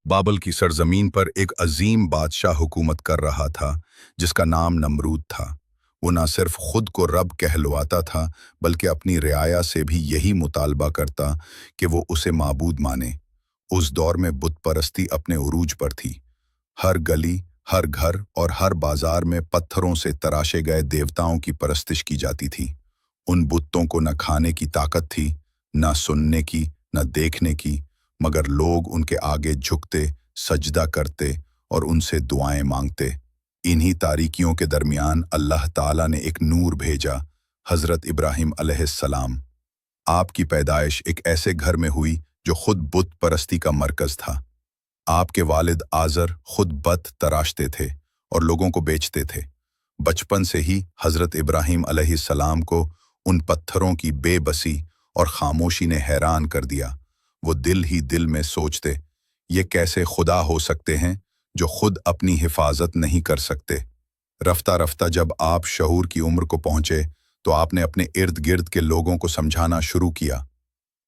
बाबल की सरजमीन पर एक अजीम बादशाह हुकूमत कर रहा था जिसका नाम नमरूद था। वो न सिर्फ खुद को रब कहलवाता था बल्कि अपनी रियाया से भी यही मुतालबा करता कि वो उसे माबूद माने। उस दौर में बुत परस्ती अपने उरूज पर थी। हर गली, हर घर और हर बाजार में पत्थरों से तराशे गए देवताओं की परस्तिश की जाती थी। उन बुतों को न खाने की ताकत थी, न सुनने की, न देखने की, मगर लोग उनके आगे झुकते, सजदा करते और उनसे दुआएं मांगते। इन्हीं तारीकियों के दरमियान अल्लाह ताला ने एक नूर भेजा, हज़रत इब्राहिम अलैहिस्सलाम। आपकी पैदाइश एक ऐसे घर में हुई जो खुद बुत परस्ती का मरकज था। आपके वालिद आज़र खुद बत तराशते थे और लोगों को बेचते थे। बचपन से ही हज़रत इब्राहिम अलैहिस्सलाम को उन पत्थरों की बेबसी और खामोशी ने हैरान कर दिया। वो दिल ही दिल में सोचते, ये कैसे खुदा हो सकते हैं जो खुद अपनी हिफाजत नहीं कर सकते। रफ्ता रफ्ता जब आप शऊर की उम्र को पहुंचे तो आपने अपने इर्द गिर्द के लोगों को समझाना शुरू किया।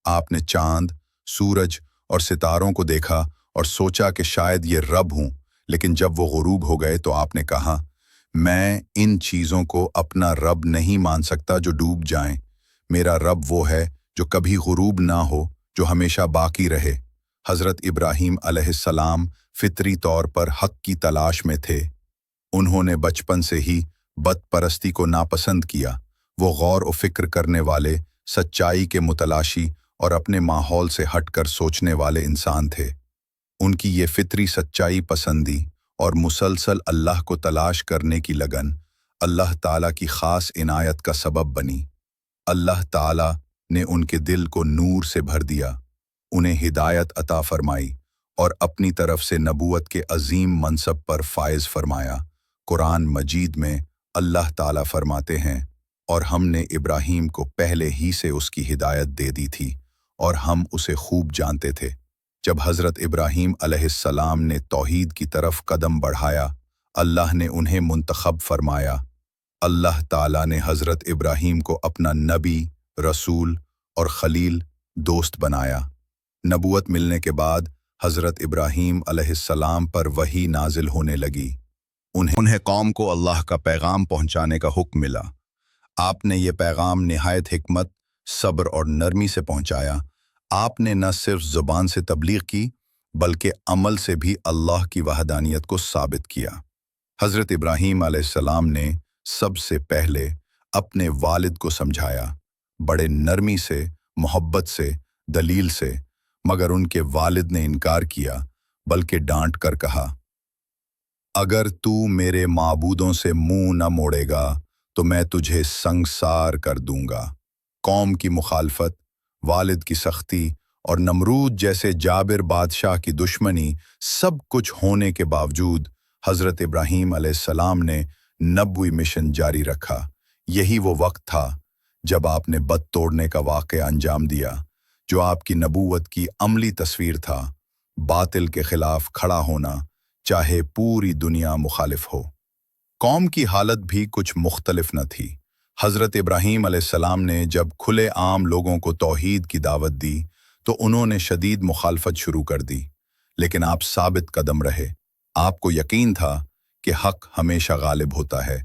आपने चांद, सूरज और सितारों को देखा और सोचा कि शायद ये रब हूं, लेकिन जब वो गुरूब हो गए तो आपने कहा, मैं इन चीज़ों को अपना रब नहीं मान सकता जो डूब जाएं। मेरा रब वो है जो कभी गुरूब ना हो, जो हमेशा बाकी रहे। हज़रत इब्राहीम अलैहिस्सलाम फितरी तौर पर हक की तलाश में थे। उन्होंने बचपन से ही बत परस्ती को नापसंद किया। वो गौर और फिक्र करने वाले, सच्चाई के मुतलाशी और अपने माहौल से हटकर सोचने वाले इंसान थे। उनकी ये फितरी सच्चाई पसंदी और मुसलसल अल्लाह को तलाश करने की लगन अल्लाह ताला की ख़ास इनायत का सबब बनी। अल्लाह ताला ने उनके दिल को नूर से भर दिया, उन्हें हिदायत अता फरमाई और अपनी तरफ से नबूवत के अजीम मनसब पर फायज फरमाया। कुरान मजीद में अल्लाह ताला फरमाते हैं, और हमने इब्राहीम को पहले ही से उसकी हिदायत दे दी थी और हम उसे खूब जानते थे। जब हज़रत इब्राहीम अलैहिस्सलाम ने तौहीद की तरफ कदम बढ़ाया, अल्लाह ने उन्हें मुंतखब फरमाया। अल्लाह ताला ने हज़रत इब्राहीम को अपना नबी, रसूल और खलील दोस्त बनाया। नबूवत मिलने के बाद हज़रत इब्राहीम अलैहिस्सलाम पर वही नाजिल होने लगी। उन्हें कौम को अल्लाह का पैगाम पहुंचाने का हुक्म मिला। आपने ये पैगाम निहायत हिकमत, सब्र और नरमी से पहुंचाया। आपने न सिर्फ ज़ुबान से तबलीग की बल्कि अमल से भी अल्लाह की वहदानियत को साबित किया। हज़रत इब्राहीम अलैहिस्सलाम ने सबसे पहले अपने वालिद को समझाया, बड़े नरमी से, मोहब्बत से, दलील से, मगर उनके वालिद ने इनकार किया, बल्कि डांट कर कहा, अगर तू मेरे माबूदों से मुंह न मोड़ेगा तो मैं तुझे संगसार कर दूंगा। कौम की मुखालफत, वालिद की सख्ती और नमरूद जैसे जाबिर बादशाह की दुश्मनी, सब कुछ होने के बावजूद हज़रत इब्राहीम अलैहिस्सलाम ने नबवी मिशन जारी रखा। यही वो वक्त था जब आपने बत तोड़ने का वाक़या अंजाम दिया, जो आपकी नबूवत की अमली तस्वीर था। बातिल के खिलाफ खड़ा होना, चाहे पूरी दुनिया मुखालिफ हो। कौम की हालत भी कुछ मुख्तलिफ न थी। हज़रत इब्राहीम अलैहिस्सलाम ने जब खुले आम लोगों को तौहीद की दावत दी तो उन्होंने शदीद मुखालफत शुरू कर दी, लेकिन आप साबित कदम रहे। आपको यकीन था कि हक हमेशा गालिब होता है,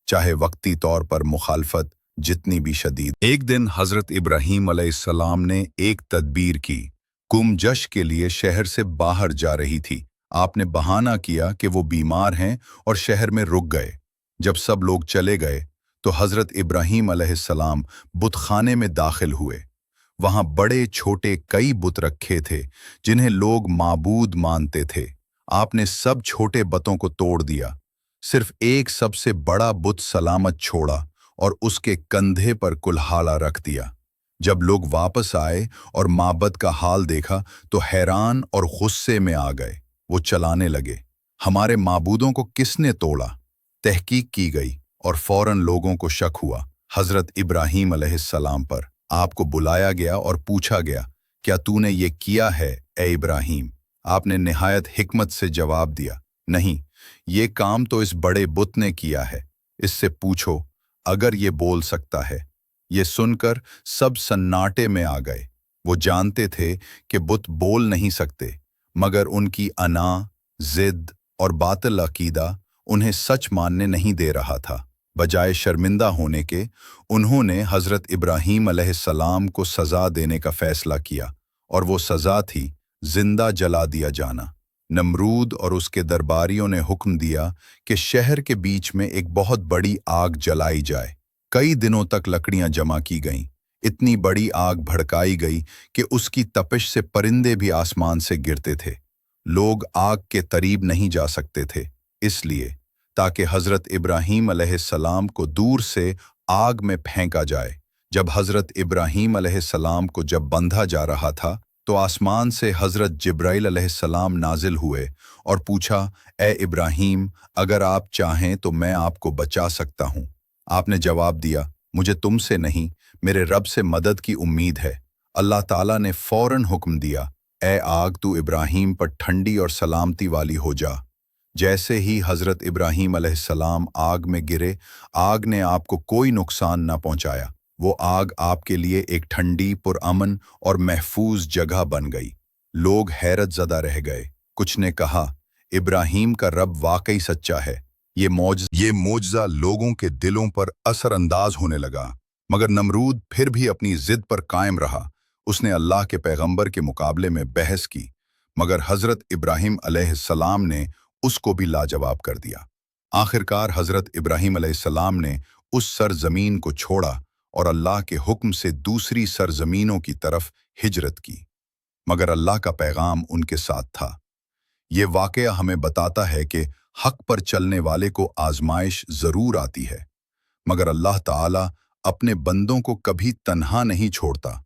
चाहे वक्ती तौर पर मुखालफत जितनी भी शदीद। एक दिन हज़रत इब्राहीम अलैहिस्सलाम ने एक तदबीर की। कुमजश के लिए शहर से बाहर जा रही थी। आपने बहाना किया कि वो बीमार हैं और शहर में रुक गए। जब सब लोग चले गए तो हज़रत इब्राहीम अलैहिस्सलाम बुतखाने में दाखिल हुए। वहां बड़े छोटे कई बुत रखे थे जिन्हें लोग माबूद मानते थे। आपने सब छोटे बुतों को तोड़ दिया, सिर्फ एक सबसे बड़ा बुत सलामत छोड़ा और उसके कंधे पर कुल्हाड़ा रख दिया। जब लोग वापस आए और माबद का हाल देखा तो हैरान और गुस्से में आ गए। वो चलाने लगे, हमारे माबूदों को किसने तोड़ा? तहकीक की गई और फौरन लोगों को शक हुआ हज़रत इब्राहीम अलैहिस्सलाम पर। आपको बुलाया गया और पूछा गया, क्या तूने ये किया है ए इब्राहीम? आपने निहायत हिकमत से जवाब दिया, नहीं, ये काम तो इस बड़े बुत ने किया है, इससे पूछो अगर ये बोल सकता है। ये सुनकर सब सन्नाटे में आ गए। वो जानते थे कि बुत बोल नहीं सकते, मगर उनकी अना, जिद और बातिल अकीदा उन्हें सच मानने नहीं दे रहा था। बजाय शर्मिंदा होने के, उन्होंने हज़रत इब्राहीम अलैहिस्सलाम को सज़ा देने का फैसला किया, और वो सज़ा थी जिंदा जला दिया जाना। नमरूद और उसके दरबारियों ने हुक्म दिया कि शहर के बीच में एक बहुत बड़ी आग जलाई जाए। कई दिनों तक लकड़ियां जमा की गईं। इतनी बड़ी आग भड़काई गई कि उसकी तपिश से परिंदे भी आसमान से गिरते थे। लोग आग के करीब नहीं जा सकते थे, इसलिए ताकि हज़रत इब्राहीम अलैहिस्सलाम को दूर से आग में फेंका जाए। जब हज़रत इब्राहीम अलैहिस्सलाम को जब बंधा जा रहा था, तो आसमान से हज़रत जिब्राइल अलैहिस्सलाम नाजिल हुए और पूछा, ए इब्राहीम, अगर आप चाहें तो मैं आपको बचा सकता हूँ। आपने जवाब दिया, मुझे तुमसे नहीं, मेरे रब से मदद की उम्मीद है। अल्लाह ताला ने फौरन हुक्म दिया, ए आग, तू इब्राहीम पर ठंडी और सलामती वाली हो जा। जैसे ही हज़रत इब्राहीम अलैहिस्सलाम आग में गिरे, आग ने आपको कोई नुकसान न पहुंचाया। वो आग आपके लिए एक ठंडी, पुरअमन और महफूज जगह बन गई। लोग हैरत ज़दा रह गए। कुछ ने कहा, इब्राहीम का रब वाकई सच्चा है। ये मोजज़ा लोगों के दिलों पर असरअंदाज होने लगा। मगर नमरूद फिर भी अपनी जिद पर कायम रहा। उसने अल्लाह के पैगंबर के मुकाबले में बहस की, मगर हज़रत इब्राहीम अलैहिस्सलाम ने उसको भी लाजवाब कर दिया। आखिरकार हज़रत इब्राहीम अलैहिस्सलाम ने उस सरजमीन को छोड़ा और अल्लाह के हुक्म से दूसरी सरजमीनों की तरफ हिजरत की। मगर अल्लाह का पैगाम उनके साथ था। ये वाक़या हमें बताता है कि हक पर चलने वाले को आजमाइश ज़रूर आती है, मगर अल्लाह ताला अपने बंदों को कभी तन्हा नहीं छोड़ता।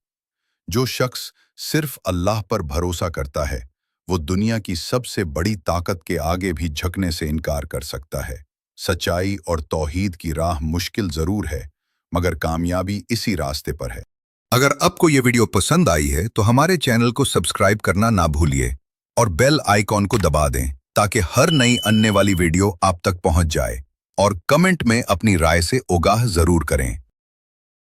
जो शख्स सिर्फ अल्लाह पर भरोसा करता है, वो दुनिया की सबसे बड़ी ताकत के आगे भी झुकने से इनकार कर सकता है। सच्चाई और तौहीद की राह मुश्किल ज़रूर है, मगर कामयाबी इसी रास्ते पर है। अगर आपको ये वीडियो पसंद आई है तो हमारे चैनल को सब्सक्राइब करना ना भूलिए और बेल आइकॉन को दबा दें, ताकि हर नई आने वाली वीडियो आप तक पहुंच जाए। और कमेंट में अपनी राय से आगाह ज़रूर करें।